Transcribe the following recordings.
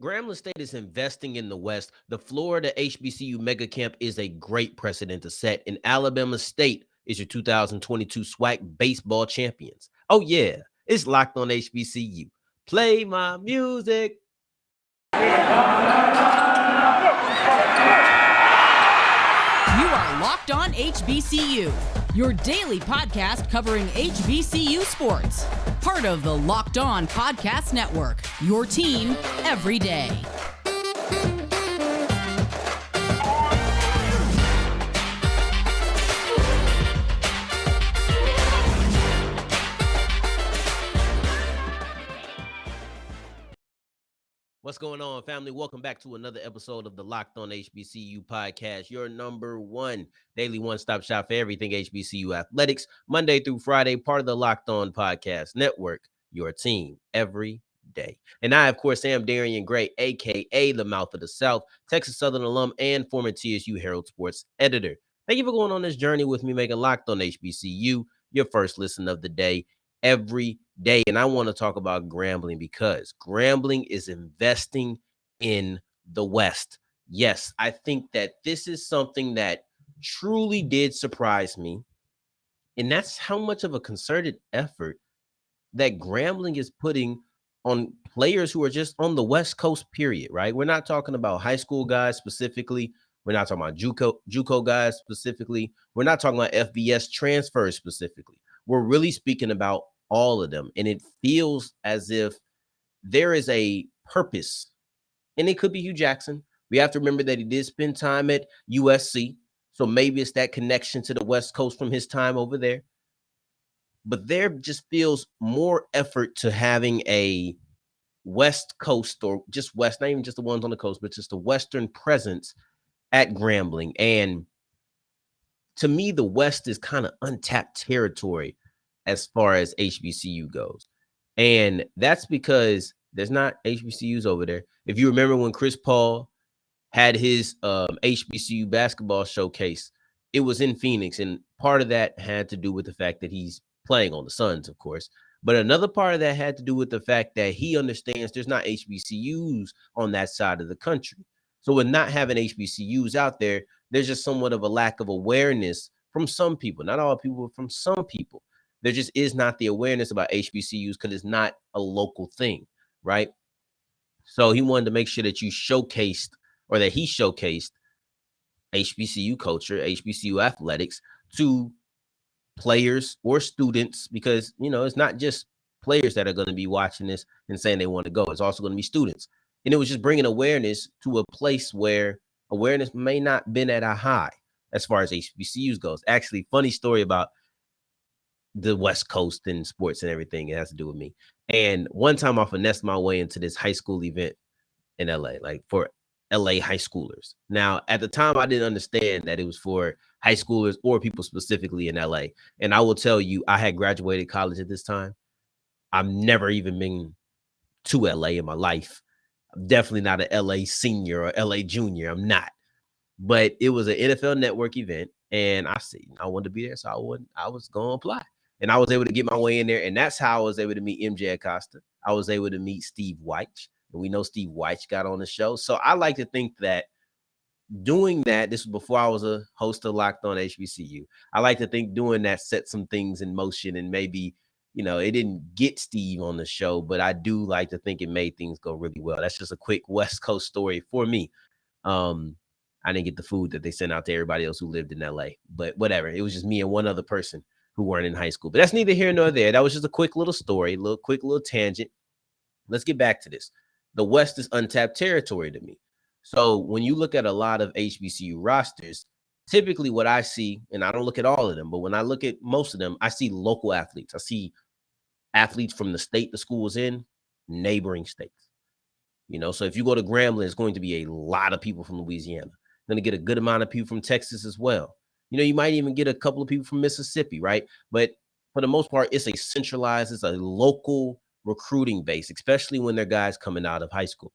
Grambling State is investing in the West. The Florida HBCU Mega Camp is a great precedent to set, and Alabama State is your 2022 SWAC baseball champions. Oh, yeah, it's locked on HBCU. Play my music. You are Locked On HBCU, your daily podcast covering HBCU sports. Part of the Locked On Podcast Network, your team every day. What's going on, family? Welcome back to another episode of the Locked On HBCU podcast, your number one daily one-stop shop for everything HBCU athletics, Monday through Friday, part of the Locked On Podcast Network, your team every day. And I, of course, am Darian Gray, a.k.a. the Mouth of the South, Texas Southern alum and former TSU Herald Sports editor. Thank you for going on this journey with me, making Locked On HBCU your first listen of the day every day. And I want to talk about Grambling because Grambling is investing in the West. Yes, I think that this is something that truly did surprise me. And that's how much of a concerted effort that Grambling is putting on players who are just on the West Coast, period, right? We're not talking about high school guys specifically. We're not talking about JUCO guys specifically. We're not talking about FBS transfers specifically. We're really speaking about all of them. And it feels as if there is a purpose. And it could be Hugh Jackson. We have to remember that he did spend time at USC. So maybe it's that connection to the West Coast from his time over there. But there just feels more effort to having a West Coast or just West, not even just the ones on the coast, but just a Western presence at Grambling. And to me, the West is kind of untapped territory as far as HBCU goes. And that's because there's not HBCUs over there. If you remember when Chris Paul had his HBCU basketball showcase, it was in Phoenix. And part of that had to do with the fact that he's playing on the Suns, of course. But another part of that had to do with the fact that he understands there's not HBCUs on that side of the country. So with not having HBCUs out there, there's just somewhat of a lack of awareness from some people, not all people, but from some people. There just is not the awareness about HBCUs because it's not a local thing, right? So he wanted to make sure that you showcased or that he showcased HBCU culture, HBCU athletics to players or students because, you know, it's not just players that are going to be watching this and saying they want to go. It's also going to be students. And it was just bringing awareness to a place where awareness may not been at a high as far as HBCUs goes. Actually, funny story about the West Coast and sports and everything. It has to do with me. And one time I finessed my way into this high school event in LA, like for LA high schoolers. Now, at the time, I didn't understand that it was for high schoolers or people specifically in LA. And I will tell you, I had graduated college at this time. I've never even been to LA in my life. I'm definitely not an LA senior or LA junior. I'm not. But it was an NFL Network event, and I said I wanted to be there, so I was going to apply. And I was able to get my way in there, and that's how I was able to meet MJ Acosta. I was able to meet Steve Weich, and we know Steve Weich got on the show. So I like to think that doing that, this was before I was a host of Locked On HBCU. I like to think doing that set some things in motion, and maybe, you know, it didn't get Steve on the show, but I do like to think it made things go really well. That's just a quick West Coast story for me. I didn't get the food that they sent out to everybody else who lived in LA, but whatever. It was just me and one other person who weren't in high school. But that's neither here nor there. That was just a quick little story, quick little tangent. Let's get back to this. The West is untapped territory to me. So when you look at a lot of HBCU rosters, typically what I see, and I don't look at all of them, but when I look at most of them, I see local athletes. I see athletes from the state the school is in, neighboring states. You know, so if you go to Grambling, it's going to be a lot of people from Louisiana. Going to get a good amount of people from Texas as well. You know, you might even get a couple of people from Mississippi, right? But for the most part, it's a centralized, it's a local recruiting base, especially when they're guys coming out of high school.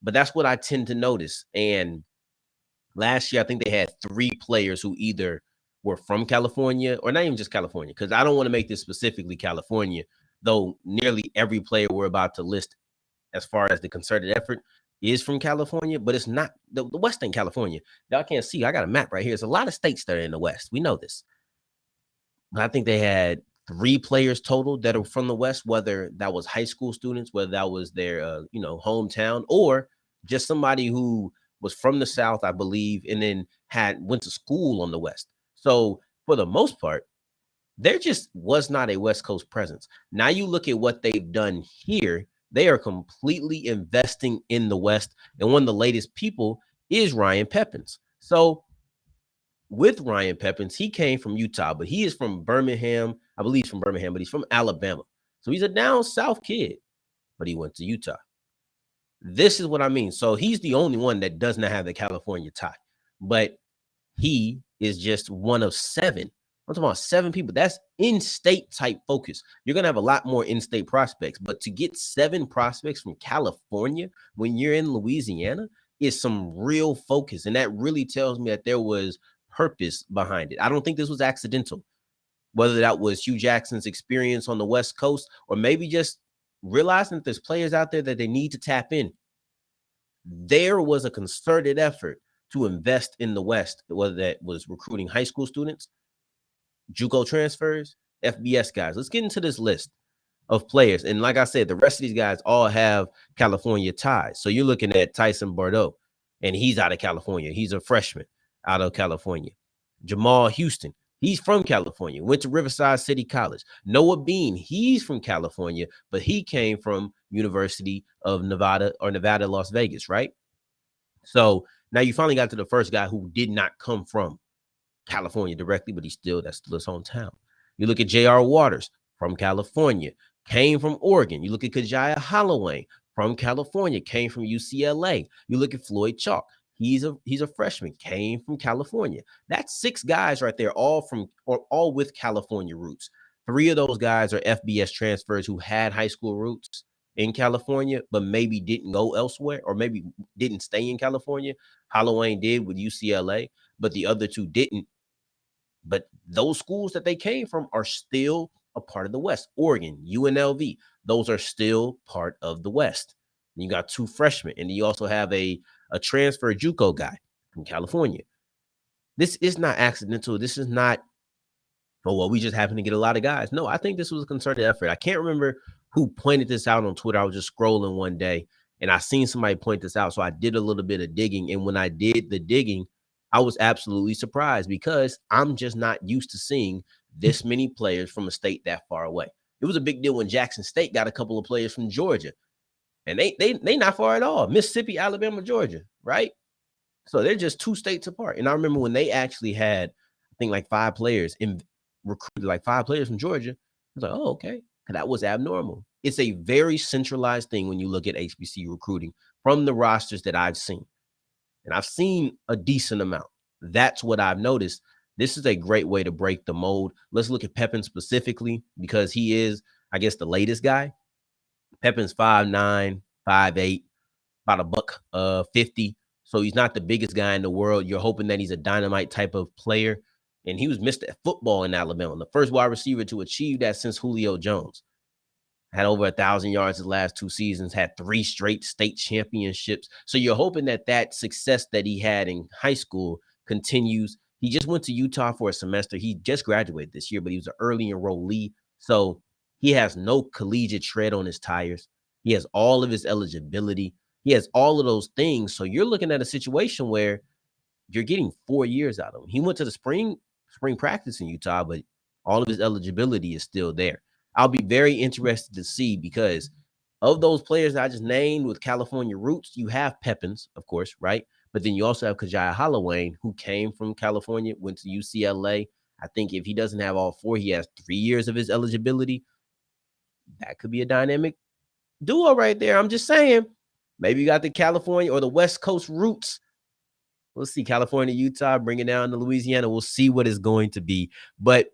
But that's what I tend to notice. And last year, I think they had 3 players who either were from California or not even just California, because I don't want to make this specifically California, though nearly every player we're about to list as far as the concerted effort is from California, but it's not the West ain't California. Y'all can't see. I got a map right here. There's a lot of states that are in the West. We know this. But I think they had 3 players total that are from the West, whether that was high school students, whether that was their hometown, or just somebody who was from the South, I believe, and then went to school on the West. So for the most part, there just was not a West Coast presence. Now you look at what they've done here. They are completely investing in the West. And one of the latest people is Ryan Pepins. So with Ryan Pepins, he came from Utah, but he is from Birmingham. I believe he's from Birmingham, but he's from Alabama. So he's a down south kid, but he went to Utah. This is what I mean. So he's the only one that does not have the California tie, but he is just one of 7. I'm talking about 7 people. That's in-state type focus. You're going to have a lot more in-state prospects, but to get 7 prospects from California when you're in Louisiana is some real focus. And that really tells me that there was purpose behind it. I don't think this was accidental, whether that was Hugh Jackson's experience on the West Coast or maybe just realizing that there's players out there that they need to tap in. There was a concerted effort to invest in the West, whether that was recruiting high school students, JUCO transfers, FBS guys. Let's get into this list of players. And like I said, the rest of these guys all have California ties. So you're looking at Tyson Bordeaux, and he's out of California. He's a freshman out of California. Jamal Houston, he's from California, went to Riverside City College. Noah Bean, he's from California, but he came from University of Nevada or Nevada, Las Vegas, right? So now you finally got to the first guy who did not come from California directly, but that's still his hometown. You look at J.R. Waters from California, came from Oregon. You look at Kajaya Holloway from California, came from UCLA. You look at Floyd Chalk. He's a freshman, came from California. That's 6 guys right there, all with California roots. 3 of those guys are FBS transfers who had high school roots in California, but maybe didn't go elsewhere or maybe didn't stay in California. Holloway did with UCLA, but the other 2 didn't. But those schools that they came from are still a part of the West. Oregon, UNLV, those are still part of the West. And you got 2 freshmen, and you also have a transfer JUCO guy from California. This is not accidental. This is not, we just happen to get a lot of guys. No, I think this was a concerted effort. I can't remember who pointed this out on Twitter. I was just scrolling one day, and I seen somebody point this out, so I did a little bit of digging. And when I did the digging, I was absolutely surprised because I'm just not used to seeing this many players from a state that far away. It was a big deal when Jackson State got a couple of players from Georgia, and they not far at all. Mississippi, Alabama, Georgia, right? So they're just 2 states apart. And I remember when they actually had, I think, like 5 players and recruited like 5 players from Georgia. I was like, oh, okay. That was abnormal. It's a very centralized thing when you look at HBCU recruiting from the rosters that I've seen. And I've seen a decent amount. That's what I've noticed. This is a great way to break the mold. Let's look at Pepin specifically because he is, I guess, the latest guy. Pepin's 5'9", 5'8", about $150. So he's not the biggest guy in the world. You're hoping that he's a dynamite type of player. And he was Mr. Football in Alabama, the first wide receiver to achieve that since Julio Jones. Had over 1,000 yards his last 2 seasons, had 3 straight state championships. So you're hoping that success that he had in high school continues. He just went to Utah for a semester. He just graduated this year, but he was an early enrollee. So he has no collegiate tread on his tires. He has all of his eligibility. He has all of those things. So you're looking at a situation where you're getting 4 years out of him. He went to the spring practice in Utah, but all of his eligibility is still there. I'll be very interested to see because of those players that I just named with California roots, you have Pepins, of course, right? But then you also have Kajaya Holloway, who came from California, went to UCLA. I think if he doesn't have all 4, he has 3 years of his eligibility. That could be a dynamic duo right there. I'm just saying, maybe you got the California or the West Coast roots. We'll see California, Utah, bring it down to Louisiana. We'll see what it's going to be. But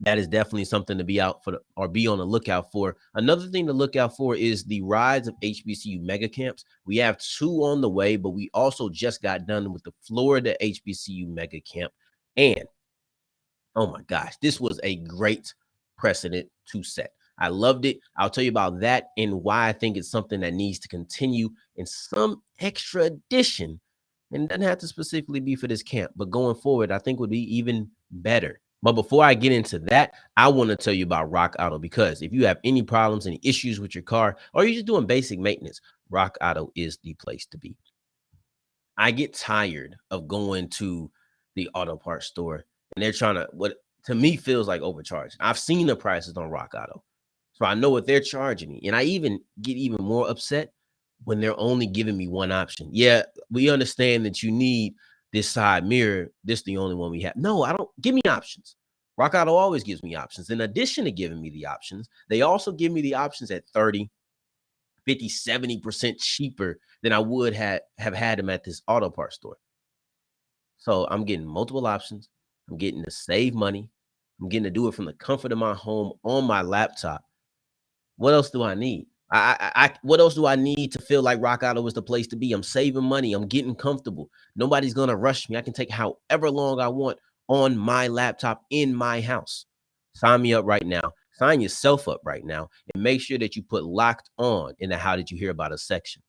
that is definitely something to be out for or be on the lookout for. Another thing to look out for is the rise of HBCU mega camps. We have 2 on the way, but we also just got done with the Florida HBCU Mega Camp. And, oh my gosh, this was a great precedent to set. I loved it. I'll tell you about that and why I think it's something that needs to continue in some extra addition. And it doesn't have to specifically be for this camp, but going forward, I think would be even better. But before I get into that, I want to tell you about Rock Auto, because if you have any problems, any issues with your car, or you're just doing basic maintenance, Rock Auto is the place to be. I get tired of going to the auto parts store and they're trying to, what to me feels like overcharge. I've seen the prices on Rock Auto, so I know what they're charging me. And I even get even more upset when they're only giving me one option. Yeah, we understand that you need this side mirror. This is the only one we have. No, I don't. Give me options. Rock Auto always gives me options. In addition to giving me the options, they also give me the options at 30, 50, 70% cheaper than I would have had them at this auto parts store. So I'm getting multiple options. I'm getting to save money. I'm getting to do it from the comfort of my home on my laptop. What else do I need? What else do I need to feel like Rock Auto is the place to be? I'm saving money. I'm getting comfortable. Nobody's gonna rush me. I can take however long I want on my laptop in my house. Sign me up right now. Sign yourself up right now, and make sure that you put Locked On in the How Did You Hear About Us section.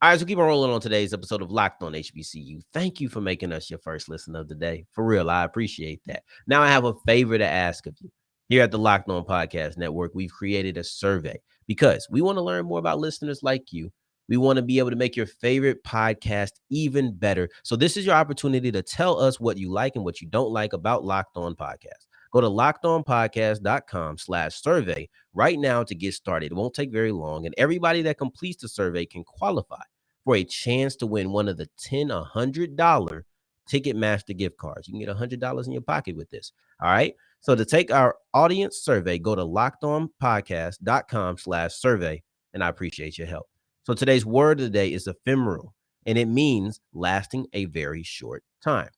All right, so keep on rolling on today's episode of Locked On HBCU. Thank you for making us your first listen of the day. For real, I appreciate that. Now I have a favor to ask of you. Here at the Locked On Podcast Network, we've created a survey because we want to learn more about listeners like you. We want to be able to make your favorite podcast even better. So this is your opportunity to tell us what you like and what you don't like about Locked On Podcast. Go to lockedonpodcast.com/survey right now to get started. It won't take very long, and everybody that completes the survey can qualify for a chance to win one of the $10 $100 Ticketmaster gift cards. You can get $100 in your pocket with this. All right. So to take our audience survey, go to lockedonpodcast.com/survey, and I appreciate your help. So today's word of the day is ephemeral, and it means lasting a very short time.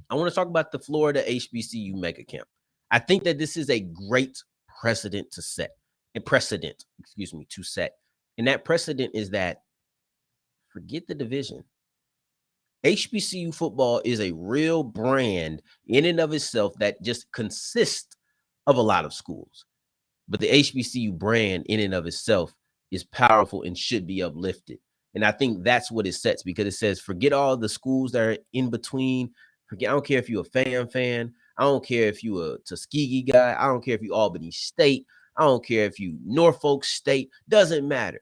I want to talk about the Florida HBCU Mega Camp. I think that this is a great precedent to set. To set. And that precedent is that forget the division. HBCU football is a real brand in and of itself that just consists of a lot of schools. But the HBCU brand in and of itself is powerful and should be uplifted. And I think that's what it sets, because it says, forget all the schools that are in between. Forget, I don't care if you're a fan. I don't care if you're a Tuskegee guy. I don't care if you Albany State. I don't care if you Norfolk State. Doesn't matter.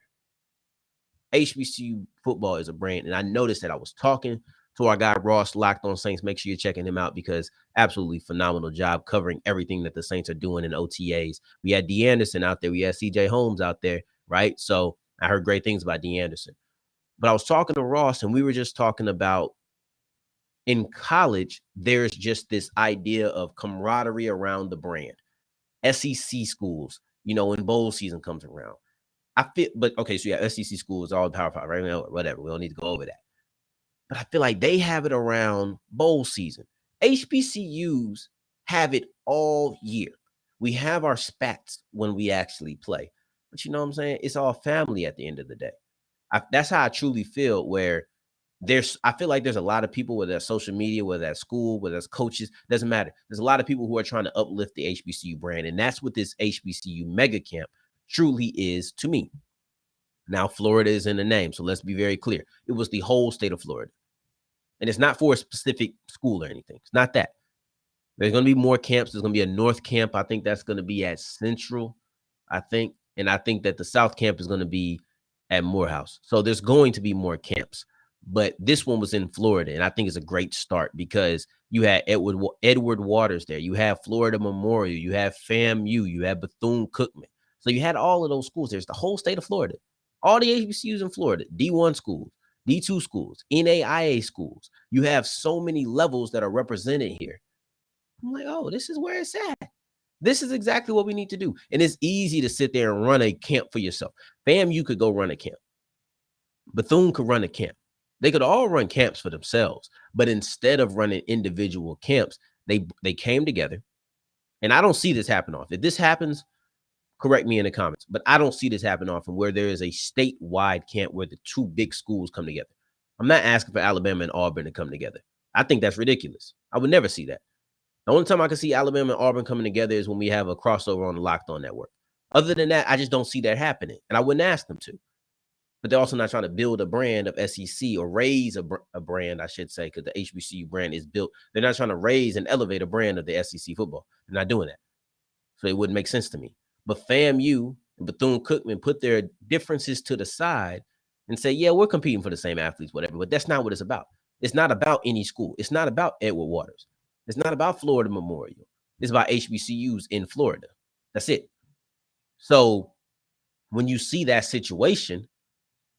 HBCU football is a brand. And I noticed that I was talking to our guy Ross, Locked On Saints. Make sure you're checking him out, because absolutely phenomenal job covering everything that the Saints are doing in OTAs. We had D. Anderson out there. We had CJ Holmes out there, right? So I heard great things about D. Anderson. But I was talking to Ross, and we were just talking about, in college, there's just this idea of camaraderie around the brand. SEC schools, when bowl season comes around. I feel, but okay, so yeah, SEC schools are all Power 5, right? Whatever, we don't need to go over that. But I feel like they have it around bowl season. HBCUs have it all year. We have our spats when we actually play. But you know what I'm saying? It's all family at the end of the day. That's how I truly feel, where I feel like there's a lot of people, whether that's social media, whether that's school, whether that's coaches, doesn't matter. There's a lot of people who are trying to uplift the HBCU brand. And that's what this HBCU Mega Camp truly is to me. Now, Florida is in the name, so let's be very clear. It was the whole state of Florida. And it's not for a specific school or anything. It's not that. There's going to be more camps. There's going to be a North Camp. I think that's going to be at Central, I think. And I think that the South Camp is going to be at Morehouse. So there's going to be more camps. But this one was in Florida, and I think it's a great start, because you had Edward Waters there. You have Florida Memorial. You have FAMU. You have Bethune Cookman. So you had all of those schools. There's the whole state of Florida. All the HBCUs in Florida, D1 schools, D2 schools, NAIA schools. You have so many levels that are represented here. I'm like, oh, this is where it's at. This is exactly what we need to do. And it's easy to sit there and run a camp for yourself. FAMU could go run a camp. Bethune could run a camp. They could all run camps for themselves. But instead of running individual camps, they came together. And I don't see this happen often. If this happens, correct me in the comments. But I don't see this happen often, where there is a statewide camp where the two big schools come together. I'm not asking for Alabama and Auburn to come together. I think that's ridiculous. I would never see that. The only time I can see Alabama and Auburn coming together is when we have a crossover on the Locked On Network. Other than that, I just don't see that happening, and I wouldn't ask them to. But they're also not trying to build a brand of SEC or raise a brand, I should say, because the HBCU brand is built. They're not trying to raise and elevate a brand of the SEC football. They're not doing that. So it wouldn't make sense to me. But FAMU and Bethune Cookman put their differences to the side and say, yeah, we're competing for the same athletes, whatever. But that's not what it's about. It's not about any school. It's not about Edward Waters. It's not about Florida Memorial. It's about HBCUs in Florida. That's it. So when you see that situation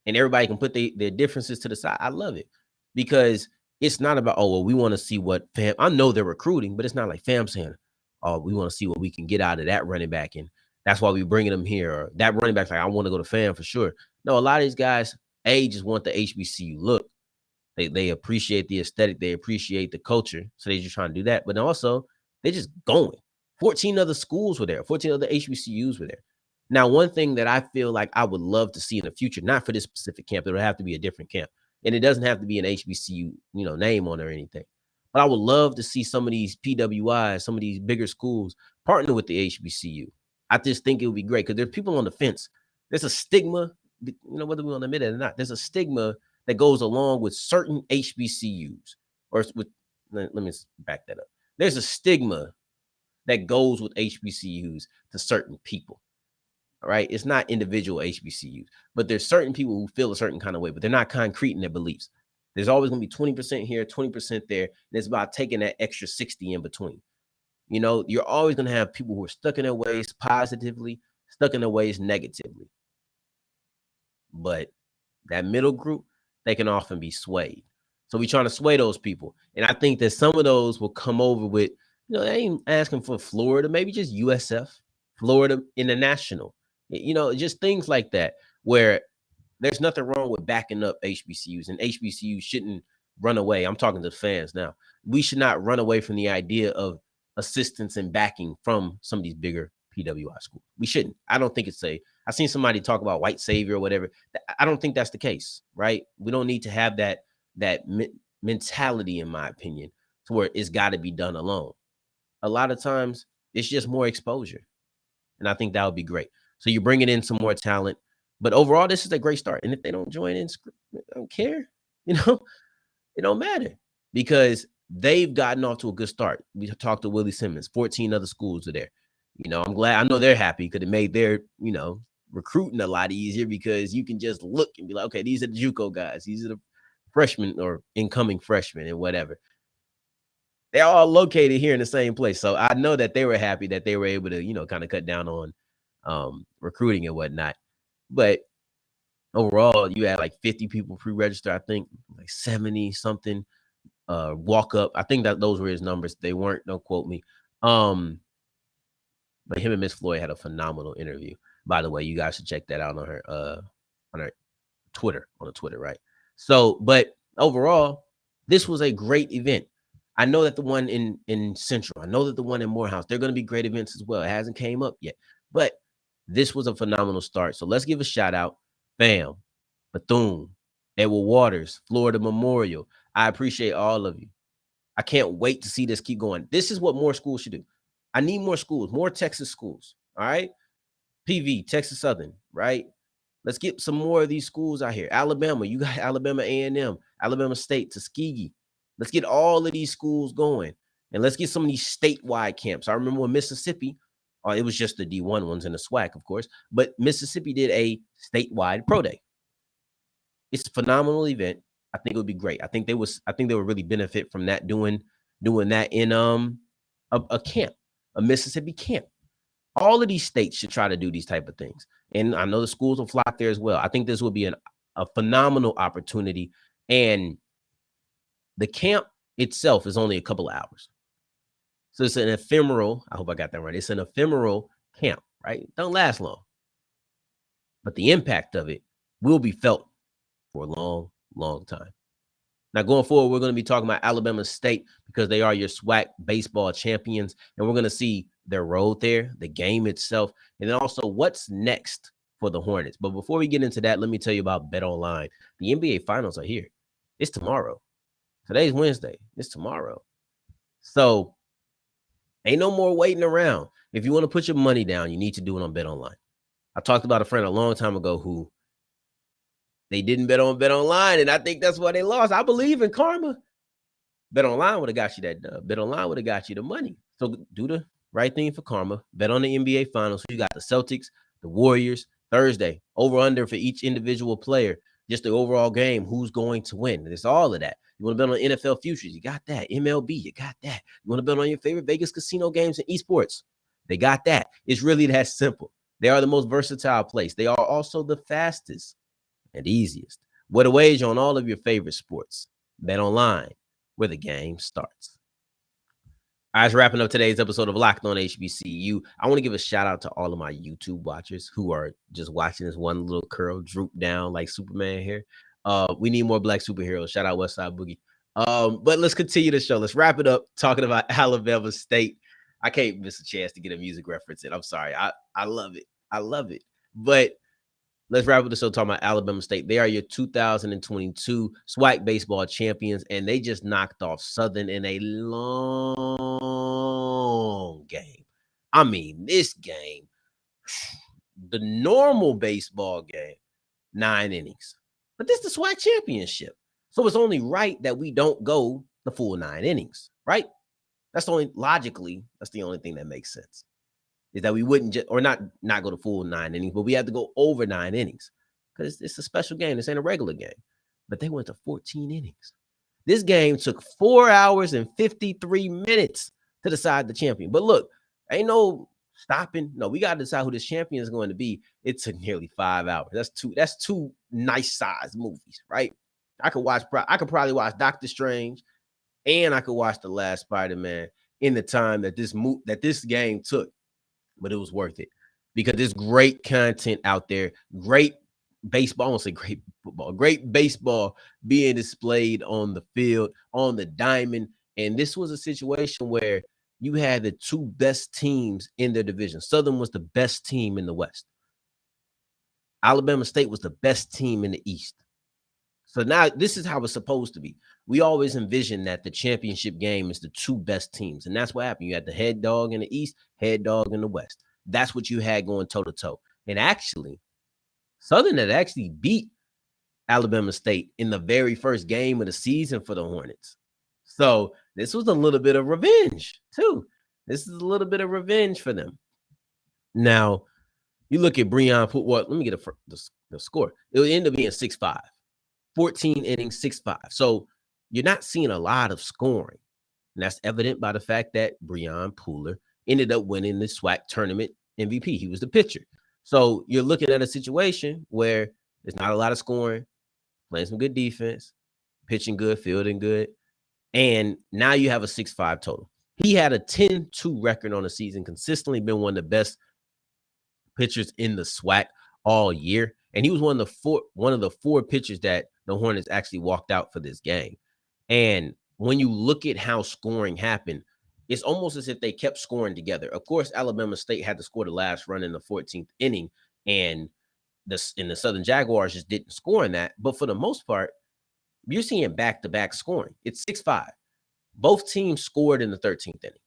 and everybody can put their differences to the side, I love it, because it's not about, oh, well, we want to see what fam. I know they're recruiting, but it's not like fam saying, oh, we want to see what we can get out of that running back, and that's why we're bringing them here. Or that running back's like, I want to go to fam for sure. No, a lot of these guys, just want the HBCU look. They appreciate the aesthetic. They appreciate the culture. So they're just trying to do that. But also, they're just going. 14 other schools were there. 14 other HBCUs were there. Now, one thing that I feel like I would love to see in the future, not for this specific camp, it would have to be a different camp. And it doesn't have to be an HBCU, name on it or anything. But I would love to see some of these PWIs, some of these bigger schools partner with the HBCU. I just think it would be great, because there's people on the fence. There's a stigma, whether we want to admit it or not, there's a stigma that goes along with certain HBCUs, or with, let me back that up. There's a stigma that goes with HBCUs to certain people. All right. It's not individual HBCUs, but there's certain people who feel a certain kind of way, but they're not concrete in their beliefs. There's always going to be 20% here, 20% there. And it's about taking that extra 60 in between. You're always going to have people who are stuck in their ways positively, stuck in their ways negatively. But that middle group, they can often be swayed. So we're trying to sway those people. And I think that some of those will come over with, they ain't asking for Florida, maybe just USF, Florida International, just things like that, where there's nothing wrong with backing up HBCUs, and HBCUs shouldn't run away. I'm talking to fans now. We should not run away from the idea of assistance and backing from some of these bigger PWI schools. We shouldn't. I don't think it's I've seen somebody talk about white savior or whatever. I don't think that's the case, right? We don't need to have that mentality, in my opinion, to where it's got to be done alone. A lot of times it's just more exposure. And I think that would be great. So you're bringing in some more talent. But overall, this is a great start. And if they don't join in, I don't care. It don't matter, because they've gotten off to a good start. We talked to Willie Simmons. 14 other schools are there. I'm glad. I know they're happy, because it made their, recruiting a lot easier, because you can just look and be like, okay, these are the JUCO guys. These are the freshmen or incoming freshmen and whatever. They're all located here in the same place. So I know that they were happy that they were able to, kind of cut down on recruiting and whatnot. But overall, you had like 50 people pre-register, I think, like 70 something walk up. I think that those were his numbers. They weren't, don't quote me. But him and Miss Floyd had a phenomenal interview. By the way, you guys should check that out on her Twitter, right? So, but overall, this was a great event. I know that the one in Central, I know that the one in Morehouse, they're going to be great events as well. It hasn't came up yet, but this was a phenomenal start. So let's give a shout out. Bam, Bethune, Edward Waters, Florida Memorial. I appreciate all of you. I can't wait to see this keep going. This is what more schools should do. I need more schools, more Texas schools. All right. PV, Texas Southern, right? Let's get some more of these schools out here. Alabama, you got Alabama A&M, Alabama State, Tuskegee. Let's get all of these schools going, and let's get some of these statewide camps. I remember when Mississippi, it was just the D1 ones and the SWAC, of course, but Mississippi did a statewide pro day. It's a phenomenal event. I think it would be great. I think they would really benefit from that, doing that in a camp, a Mississippi camp. All of these states should try to do these type of things. And I know the schools will flock there as well. I think this will be a phenomenal opportunity. And the camp itself is only a couple of hours. So it's an ephemeral, I hope I got that right. It's an ephemeral camp, right? It don't last long. But the impact of it will be felt for a long, long time. Now, going forward, we're going to be talking about Alabama State, because they are your SWAC baseball champions. And we're going to see their road there, the game itself, and then also what's next for the Hornets. But before we get into that, let me tell you about BetOnline. The NBA Finals are here. It's tomorrow. Today's Wednesday. It's tomorrow. So Ain't no more waiting around. If you want to put your money down, you need to do it on Bet Online. I talked about a friend a long time ago who they didn't bet online, and I think that's why they lost. I believe in karma. Bet Online would have got you that dub. Bet Online would have got you the money. So do the right thing for karma. Bet on the NBA Finals. You got the Celtics, the Warriors, Thursday. Over-under for each individual player. Just the overall game, who's going to win. It's all of that. You want to bet on NFL futures, you got that. MLB, you got that. You want to bet on your favorite Vegas casino games and esports, they got that. It's really that simple. They are the most versatile place. They are also the fastest and easiest. What a wage on all of your favorite sports. Bet Online, where the game starts. All right, wrapping up today's episode of Locked On HBCU. I want to give a shout out to all of my YouTube watchers who are just watching this one little curl droop down like Superman here. We need more black superheroes. Shout out Westside Boogie. But let's continue the show. Let's wrap it up talking about Alabama State. I can't miss a chance to get a music reference in. I'm sorry. I love it. I love it. But let's wrap up the show talking about Alabama State. They are your 2022 SWAC baseball champions, and they just knocked off Southern in a long game. I mean, this game, the normal baseball game, 9 innings. But this is the SWAC championship. So it's only right that we don't go the full 9 innings, right? That's the only, logically, that's the only thing that makes sense. Is that we wouldn't just, or not go to full 9 innings, but we have to go over 9 innings because it's a special game. This ain't a regular game. But they went to 14 innings. This game took 4 hours and 53 minutes to decide the champion. But look, ain't no stopping. No, we got to decide who this champion is going to be. It took nearly 5 hours. That's two nice sized movies, right? I could probably watch Doctor Strange, and I could watch The Last Spider-Man in the time that this game took. But it was worth it because there's great content out there. Great baseball. I won't say great football. Great baseball being displayed on the field, on the diamond. And this was a situation where you had the 2 best teams in their division. Southern was the best team in the West. Alabama State was the best team in the East. So now this is how it's supposed to be. We always envision that the championship game is the 2 best teams. And that's what happened. You had the head dog in the East, head dog in the West. That's what you had going toe-to-toe. And actually, Southern had actually beat Alabama State in the very first game of the season for the Hornets. So this was a little bit of revenge, too. This is a little bit of revenge for them. Now, you look at Breon, let me get the score. It would end up being 6-5. 14 innings, 6-5. So you're not seeing a lot of scoring. And that's evident by the fact that Breon Pooler ended up winning the SWAC tournament MVP. He was the pitcher. So you're looking at a situation where there's not a lot of scoring, playing some good defense, pitching good, fielding good. And now you have a 6-5 total. He had a 10-2 record on the season, consistently been one of the best pitchers in the SWAC all year. And he was one of the four pitchers that the Hornets actually walked out for this game. And when you look at how scoring happened, it's almost as if they kept scoring together. Of course, Alabama State had to score the last run in the 14th inning, and the Southern Jaguars just didn't score in that. But for the most part, you're seeing back-to-back scoring. It's 6-5. Both teams scored in the 13th inning.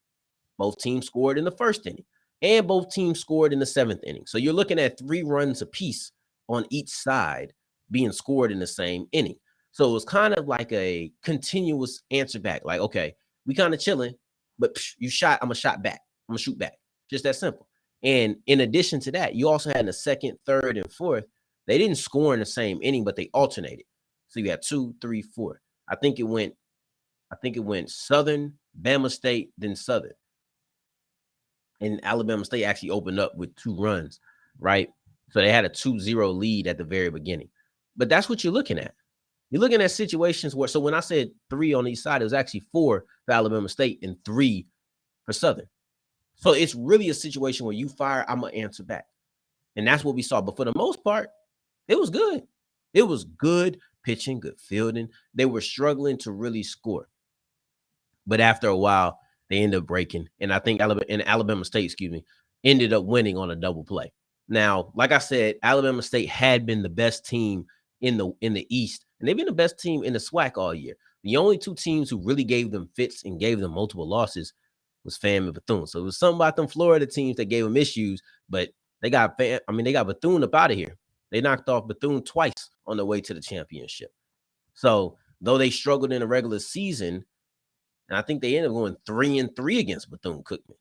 Both teams scored in the first inning. And both teams scored in the 7th inning. So you're looking at 3 runs apiece on each side being scored in the same inning. So it was kind of like a continuous answer back. Like, okay, we kind of chilling, but you shot, I'm a shot back. I'm gonna shoot back. Just that simple. And in addition to that, you also had in the 2nd, 3rd, and 4th, they didn't score in the same inning, but they alternated. So you had 2, 3, 4. I think it went Southern, Bama State, then Southern. And Alabama State actually opened up with 2 runs, right? So they had a 2-0 lead at the very beginning. But that's what you're looking at. You're looking at situations where, so when I said 3 on each side, it was actually 4 for Alabama State and 3 for Southern. So it's really a situation where you fire, I'm going to answer back. And that's what we saw. But for the most part, it was good. It was good pitching, good fielding. They were struggling to really score. But after a while, they ended up breaking. And I think Alabama State, ended up winning on a double play. Now, like I said, Alabama State had been the best team in the East, and they've been the best team in the SWAC all year. The only 2 teams who really gave them fits and gave them multiple losses was FAM and Bethune. So it was something about them Florida teams that gave them issues, but they got Bethune up out of here. They knocked off Bethune twice on the way to the championship. So though they struggled in the regular season, and I think they ended up going 3-3 against Bethune Cookman.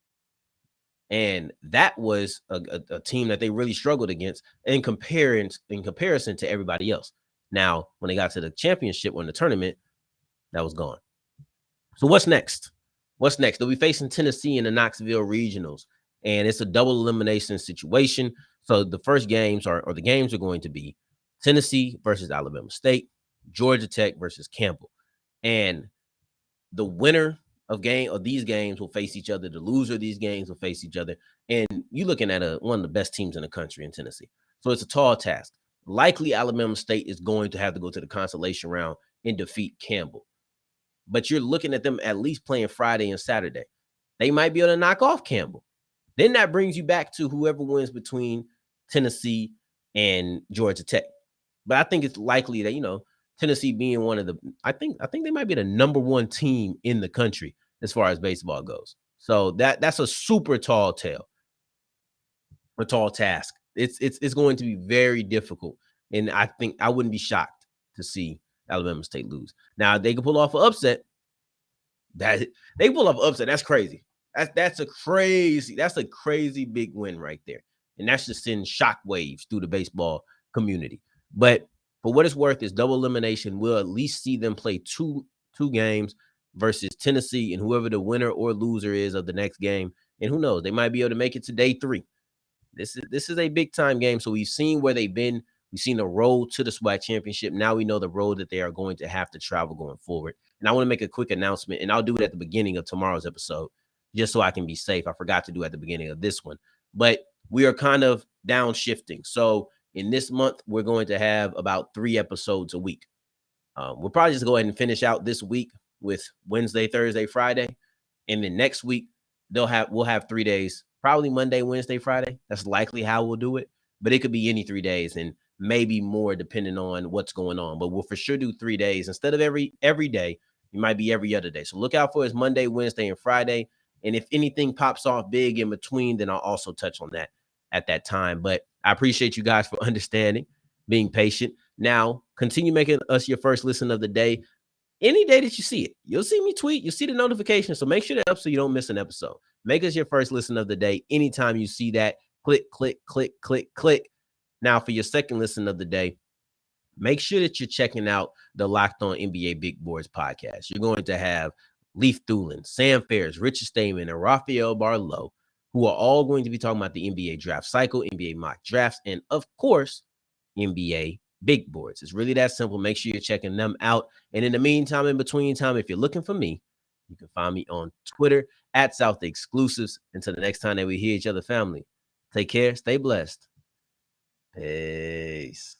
And that was a team that they really struggled against in comparison to everybody else. Now, when they got to the championship or in the tournament, that was gone. So what's next? They'll be facing Tennessee in the Knoxville Regionals, and it's a double elimination situation. So the first games are going to be Tennessee versus Alabama State, Georgia Tech versus Campbell. And the winner of these games will face each other. The loser of these games will face each other. And you're looking at one of the best teams in the country in Tennessee. So it's a tall task. Likely Alabama State is going to have to go to the consolation round and defeat Campbell. But you're looking at them at least playing Friday and Saturday. They might be able to knock off Campbell. Then that brings you back to whoever wins between Tennessee and Georgia Tech. But I think it's likely that, Tennessee being one of the, I think they might be the number one team in the country as far as baseball goes. So that's a super tall task. It's going to be very difficult. And I think I wouldn't be shocked to see Alabama State lose. Now, they can pull off an upset. That's crazy. That's a crazy big win right there. And that's just sending shockwaves through the baseball community. But for what it's worth, is double elimination. We'll at least see them play two games versus Tennessee, and whoever the winner or loser is of the next game. And who knows, they might be able to make it to day 3. This is a big time game. So we've seen where they've been. We've seen the road to the SWAC championship. Now we know the road that they are going to have to travel going forward. And I want to make a quick announcement, and I'll do it at the beginning of tomorrow's episode, just so I can be safe. I forgot to do it at the beginning of this one. But we are kind of downshifting. So in this month, we're going to have about 3 episodes a week. We'll probably just go ahead and finish out this week with Wednesday, Thursday, Friday. And then next week, we'll have 3 days, probably Monday, Wednesday, Friday. That's likely how we'll do it. But it could be any 3 days and maybe more depending on what's going on. But we'll for sure do 3 days. Instead of every day, it might be every other day. So look out for us Monday, Wednesday, and Friday. And if anything pops off big in between, then I'll also touch on that at that time. But I appreciate you guys for understanding, being patient. Now, continue making us your first listen of the day. Any day that you see it, you'll see me tweet, you'll see the notification. So make sure to up so you don't miss an episode. Make us your first listen of the day. Anytime you see that, click. Now, for your second listen of the day, make sure that you're checking out the Locked On NBA Big Boards podcast. You're going to have Leaf Thulin, Sam Ferris, Richard Stamen, and Rafael Barlow, who are all going to be talking about the NBA draft cycle, NBA mock drafts, and of course, NBA big boards. It's really that simple. Make sure you're checking them out. And in the meantime, in between time, if you're looking for me, you can find me on Twitter at South Exclusives. Until the next time that we hear each other, family, take care, stay blessed. Peace.